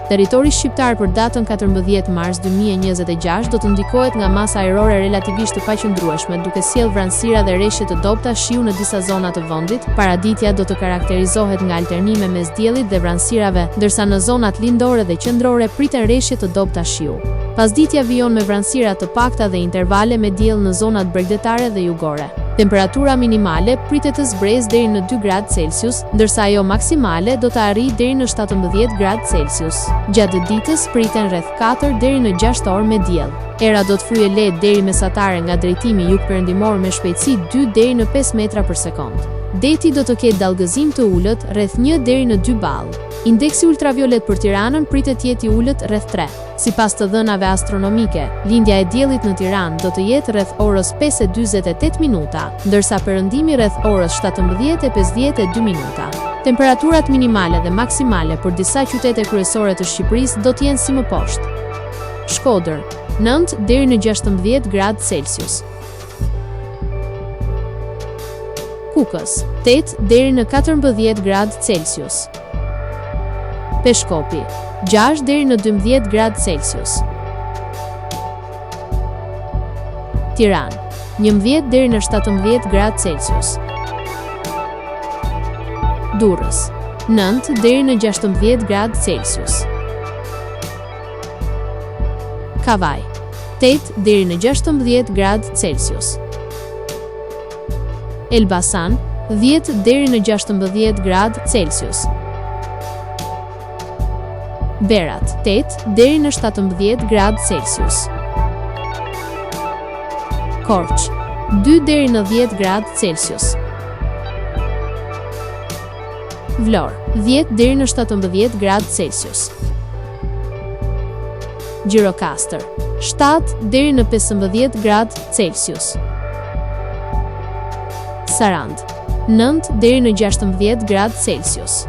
Territori shqiptar për datën 14 mars 2026 do të ndikohet nga masa ajrore relativisht të paqëndrueshme, duke sjellë vranësira dhe rreshje të dobta shiu në disa zona të vendit. Paraditja do të karakterizohet nga alternime mes diellit dhe vranësirave, ndërsa në zonat lindore dhe qendrore priten rreshje të dobta shiu. Pasditja vijon me vranësira të pakta dhe intervale me diell në zonat bregdetare dhe jugore. Temperatura minimale pritet të zbresë deri në 2 gradë Celsius, ndërsa ajo maksimale do të arrijë deri në 17 gradë Celsius. Gjatë ditës priten rreth 4 deri në 6 orë me diell. Era do të fryjë lehtë deri mesatare nga drejtimi jug-perëndimor me shpejtësi 2 deri në 5 metra për sekond. Deti do të ketë dallgëzim të ulët rreth 1 deri në 2 ballë. Indeksi ultraviolet për Tiranën pritet të jetë i ulët rreth 3. Sipas të dhënave astronomike, lindja e diellit në Tiranë do të jetë rreth orës 5:48 minuta, ndërsa perëndimi rreth orës 17:52 minuta. Temperaturat minimale dhe maksimale për disa qytete kryesore të Shqipërisë do të jenë si më poshtë. Shkodër, 9 deri në 16 gradë Celsius. Kukës, 8 deri në 14 gradë Celsius. Peshkopi, 6 deri në 12 gradë Celsius. Tiranë, 11 deri në 17 gradë Celsius. Durrës, 9 deri në 16 gradë Celsius. Kavaj, 8 deri në 16 gradë Celsius. Elbasan, 10 deri në 16 gradë Celsius. Berat, 8 deri në 17 gradë Celsius. Korç, 2 deri në 10 gradë Celsius. Vlorë, 10 deri në 17 gradë Celsius. Gjirokastër, 7 deri në 15 gradë Celsius. Sarandë, 9 deri në 16 gradë Celsius.